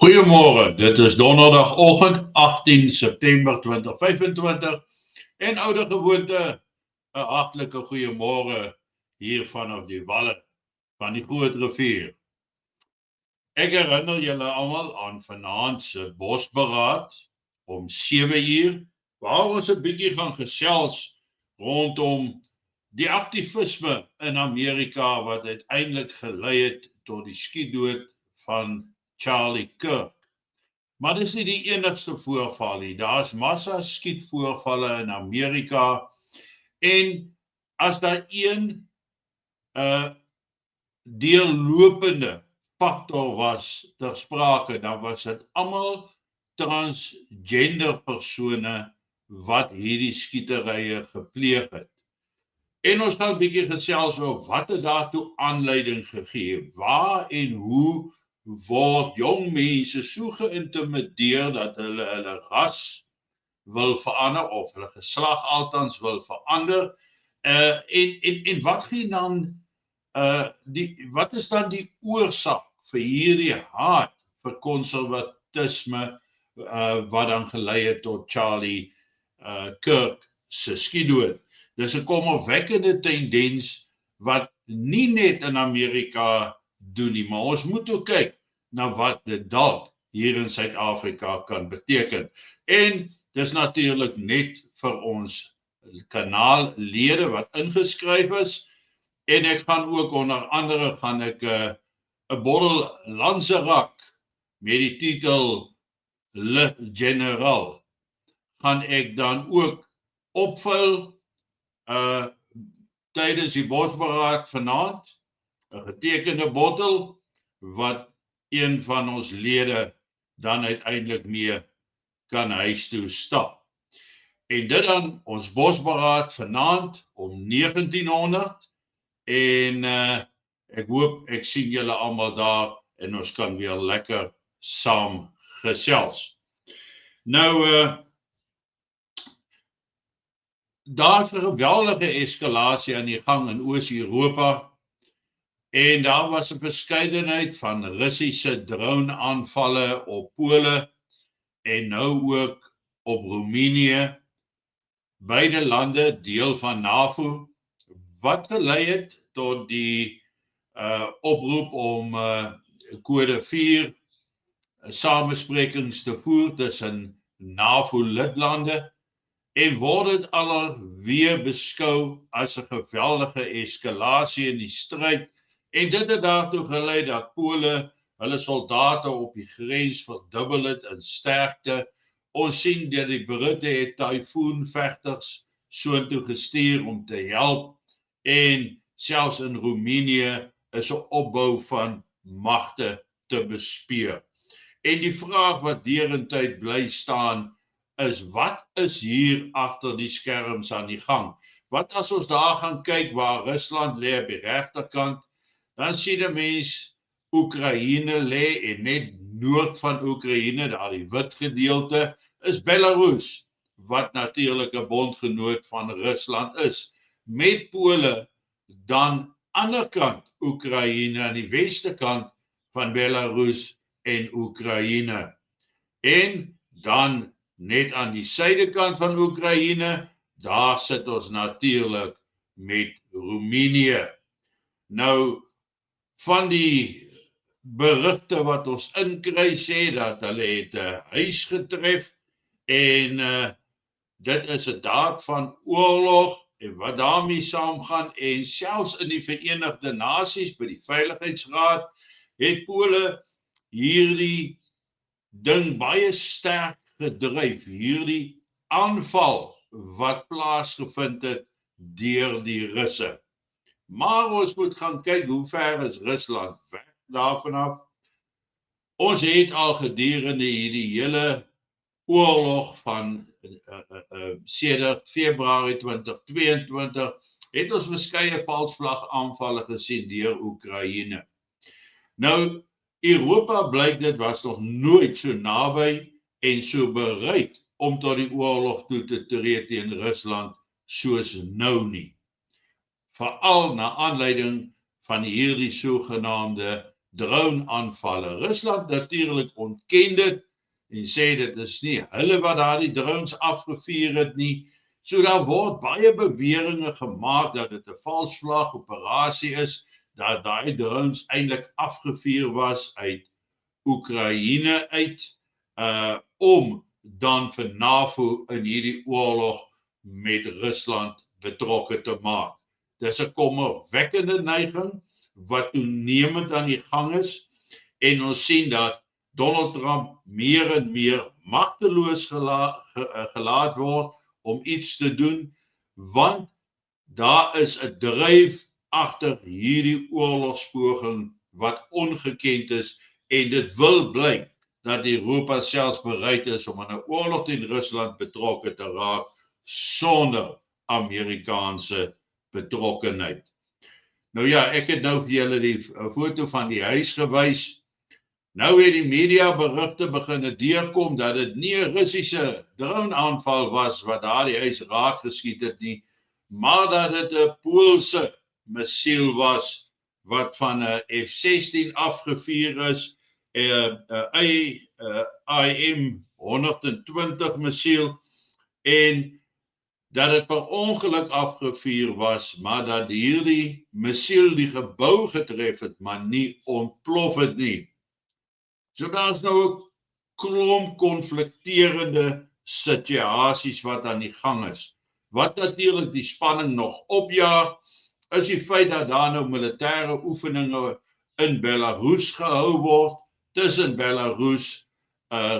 Goeiemôre, dit is donderdagoggend 18 September 2025 en oude gewoonte 'n hartlike goeiemôre hier vanaf die walle van die Groot Rivier. Ek herinner julle almal aan vanaand se bosberaad om 7 uur waar ons 'n bietjie gaan gesels rondom die aktivisme in Amerika wat uiteindelik gelei het tot die skietdood van Charlie Kirk. Maar dis nie die enigste voorval nie. Daar's massa skietvoorvalle in Amerika en as daar een deurlopende faktor was ter sprake, dan was dit almal transgender persone wat hierdie skieterye gepleeg het. En ons gaan 'n bietjie gesels oor wat het daartoe aanleiding gegee, waar en hoe word jong mense so geïntimideer dat hulle ras wil verander of hulle geslag althans wil verander. En wat gee dan wat is dan die oorsaak vir hierdie haat vir konservatisme wat dan gelei het tot Charlie Kirk se skietdood? Dis 'n kommerwekkende tendens wat nie net in Amerika doen nie, maar ons moet ook kyk na wat dit dalk hier in Suid-Afrika kan beteken. En dis natuurlik net vir ons kanaallede wat ingeskryf is. En ek gaan ook onder andere gaan ek 'n bottel Lancerak met die titel Le General gaan ek dan ook opvul tydens die bosberaad vanaand, 'n getekende bottel wat een van ons lede dan uiteindelik mee kan huis toe stap. En dit dan ons bosberaad vanaand om 1900 en ek hoop ek sien julle almal daar en ons kan weer lekker saam gesels. Nou daar's 'n geweldige eskalasie aan die gang in Oos-Europa en daar was 'n verskeidenheid van Russiese drone-aanvalle op Pole en nou ook op Roemenië, beide lande deel van NAVO, wat gelei het tot die oproep om kode 4 samesprekings te voer tussen NAVO-lidlande en word dit alweer beskou as 'n geweldige eskalasie in die stryd. En dit het daartoe gelei dat Pole hulle soldate op die grens verdubbel het in sterkte. Ons sien dat die Britte het tyfoonvegters soontoe gestuur om te help en selfs in Roemenië is 'n opbou van magte te bespeur. En die vraag wat derentyd bly staan is, wat is hier agter die skerms aan die gang? Wat as ons daar gaan kyk waar Rusland lê op die regterkant, dan sien 'n mens Oekraïne lê en net noord van Oekraïne, daar die wit gedeelte, is Belarus, wat natuurlik 'n bondgenoot van Rusland is. Met Pole dan anderkant Oekraïne aan die weste kant van Belarus en Oekraïne. En dan net aan die suidekant van Oekraïne, daar sit ons natuurlik met Roemenië. Nou van die berigte wat ons inkry sê dat hulle het 'n huis getref en dit is 'n daad van oorlog en wat daarmee saamgaan en selfs in die Verenigde Nasies by die Veiligheidsraad het Pole hierdie ding baie sterk gedryf, hierdie aanval wat plaasgevind het deur die Russe. Maar ons moet gaan kyk hoe ver is Rusland weg daarvan af. Ons het al gedurende hierdie hele oorlog van sedert Februarie 2022 het ons verskeie valsvlag aanvalle gesien deur Oekraïne. Nou Europa blyk dit was nog nooit so naby en so bereid om tot die oorlog toe te tree teen Rusland soos nou nie. Veral na aanleiding van hierdie sogenaamde drone-aanvalle. Rusland natuurlik ontken dit en sê dit is nie hulle wat daardie drones afgevuur het nie. So daar word baie beweringe gemaak dat dit 'n valsvlag operasie is, dat daai drones eintlik afgevuur was uit Oekraïne uit, om dan vir NAVO in hierdie oorlog met Rusland betrokke te maak. Dis 'n kommerwekkende neiging wat toenemend aan die gang is, en ons sien dat Donald Trump meer en meer magteloos gelaat word om iets te doen, want daar is 'n dryf agter hierdie oorlogspoging wat ongekend is, en dit wil blyk dat Europa selfs bereid is om aan 'n oorlog teen Rusland betrokke te raak sonder Amerikaanse betrokkenheid. Nou ja, ek het nou vir julle die foto van die huis gewys. Nou het die media berigte begin deurkom dat dit nie 'n Russiese drone-aanval was wat daardie huis raak geskiet het nie, maar dat dit 'n Poolse missiel was wat van 'n F-16 afgevuur is, 'n IM-120 missiel, en dat dit per ongeluk afgevuur was, maar dat hierdie missiel die gebou getref het, maar nie ontplof het nie. So daar is nou 'n klomp konflikterende situasies wat aan die gang is. Wat natuurlik die spanning nog opjaag, is die feit dat daar nou militêre oefeninge in Belarus gehou word, tussen Belarus,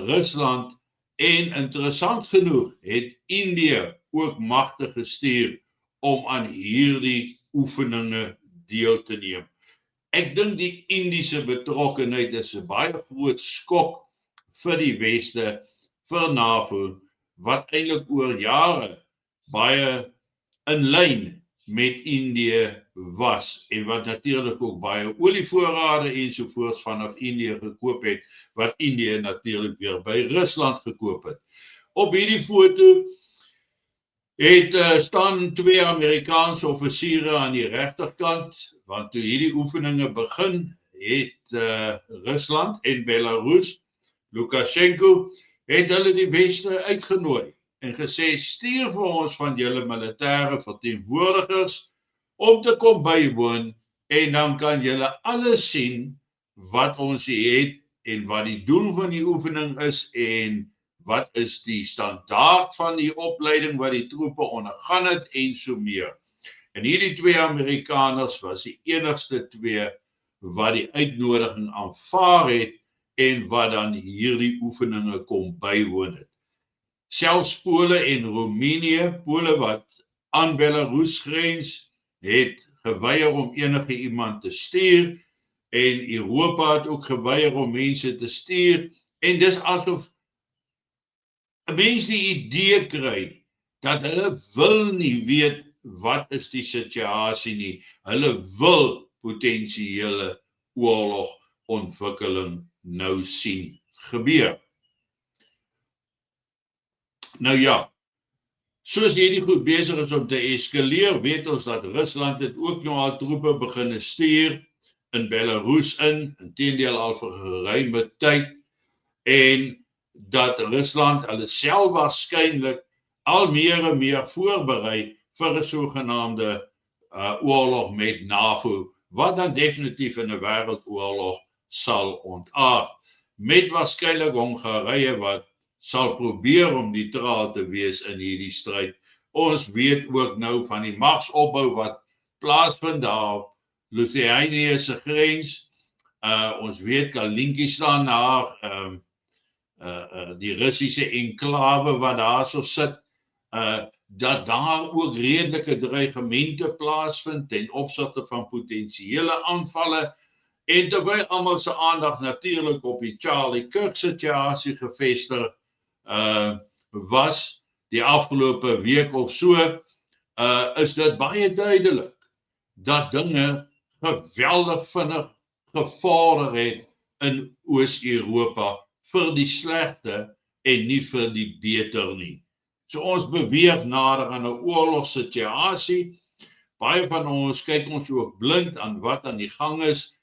Rusland, en interessant genoeg het Indië ook magte gestuur om aan hierdie oefeninge deel te neem. Ek dink die Indiese betrokkenheid is 'n baie groot skok vir die Weste, vir NAVO, wat eintlik oor jare baie in lyn met Indië was, en wat natuurlik ook baie olievoorrade ensovoorts vanaf Indië gekoop het, wat Indië natuurlik weer by Rusland gekoop het. Op hierdie foto staan 2 Amerikaanse offisiere aan die regterkant, want toe hierdie oefeninge begin, het Rusland en Belarus, Lukasjenko, het hulle die Weste uitgenooi en gesê, stuur vir ons van julle militêre verteenwoordigers om te kom bywoon, en dan kan julle alles sien wat ons het, en wat die doel van die oefening is, en wat is die standaard van die opleiding wat die troepe ondergaan het, en so meer. En hierdie 2 Amerikaners was die enigste 2 wat die uitnodiging aanvaar het, en wat dan hierdie oefeninge kom bywoon het. Selfs Pole en Roemenië, Pole wat aan Belarus grens, het geweier om enige iemand te stuur, en Europa het ook geweier om mense te stuur, en dis asof 'n mens die idee kry dat hulle wil nie weet wat is die situasie nie. Hulle wil potensiële oorlogontwikkeling nou sien gebeur. Nou ja, soos hierdie goed besig is om te eskaleer, weet ons dat Rusland het ook nou al troepe begin stuur in Belarus inteendeel al vir 'n geruime tyd, en dat Rusland hulle self waarskynlik al meer en meer voorberei vir 'n sogenaamde oorlog met NAVO, wat dan definitief in 'n wêreldoorlog sal ontaard, met waarskynlik Hongarye wat sal probeer om neutraal te wees in hierdie stryd. Ons weet ook nou van die magsopbou wat plaasvind daar op Lithuanië se grens. Ons weet Kalinki staan daar, die Russiese enklawe wat daarso sit, dat daar ook redelike dreigemente plaasvind ten opsigte van potensiële aanvalle, en terwyl almal se aandag natuurlik op die Charlie Kirk situasie gevestig was die afgelope week of so, is dit baie duidelik dat dinge geweldig vinnig gevorder het in Oos-Europa vir die slegte en nie vir die beter nie. So ons beweeg nader aan 'n oorlogssituasie. Baie van ons kyk ons ook blind aan wat aan die gang is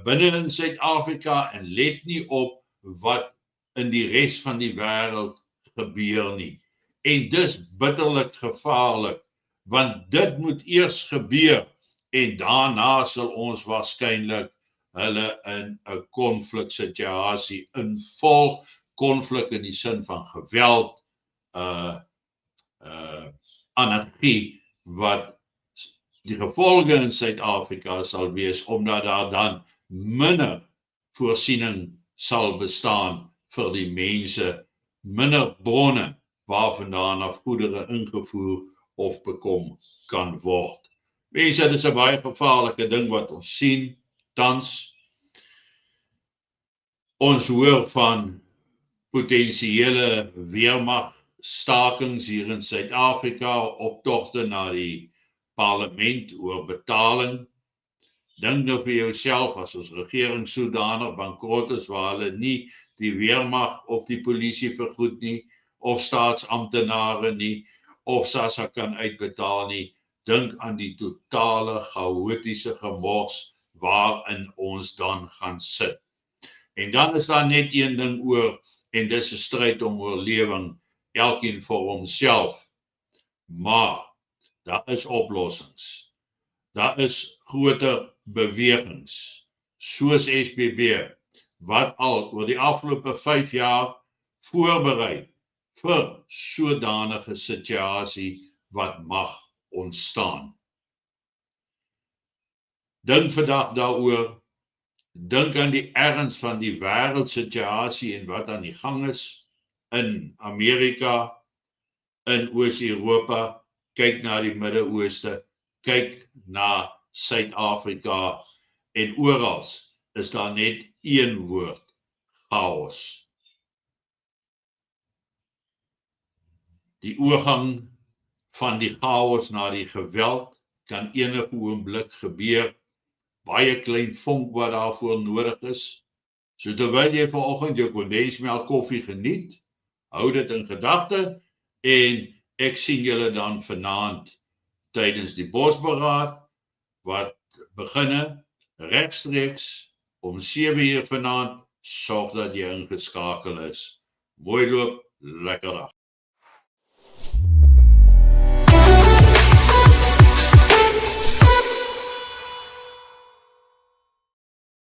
binne in Suid-Afrika en let nie op wat in die res van die wêreld gebeur nie. En dis bitterlik gevaarlik, want dit moet eers gebeur en daarna sal ons waarskynlik hulle in 'n konfliksituasie involg, konflik in die sin van geweld, anargie, wat die gevolge in Suid-Afrika sal wees, omdat daar dan minder voorsiening sal bestaan vir die mense, minder bronne waarvandaan af goedere ingevoer of bekom kan word. Mense, dit is 'n baie gevaarlike ding wat ons sien tans. Ons hoor van potensiële weermagstakings hier in Suid-Afrika, optogte na die parlement oor betaling. Dink nou vir jouself, as ons regering sodanig bankrot is waar hulle nie die weermag of die polisie vergoed nie, of staatsamptenare nie, of SASSA kan uitbetaal nie, dink aan die totale chaotiese gemors waarin ons dan gaan sit. En dan is daar net een ding oor, en dis 'n stryd om oorlewing, elkeen vir homself. Maar daar is oplossings. Daar is groter bewegings, soos SBB, wat al oor die afgelope 5 jaar voorberei vir sodanige situasie wat mag ontstaan. Dink vandag daaroor, dink aan die erns van die wêreldsituasie en wat aan die gang is in Amerika, in Oos-Europa, kyk na die Midde-Ooste, kyk na Suid-Afrika, en oral is daar net een woord: chaos. Die oorgang van die chaos na die geweld kan enige oomblik gebeur. Baie klein vonk wat daarvoor nodig is. So terwyl jy vanoggend jou kondensmelk koffie geniet, hou dit in gedagte, en ek sien julle dan vanaand tydens die bosberaad wat beginne regstreeks om 7:00 vanaand. Sorg dat jy ingeskakel is. Mooi loop, lekker dag.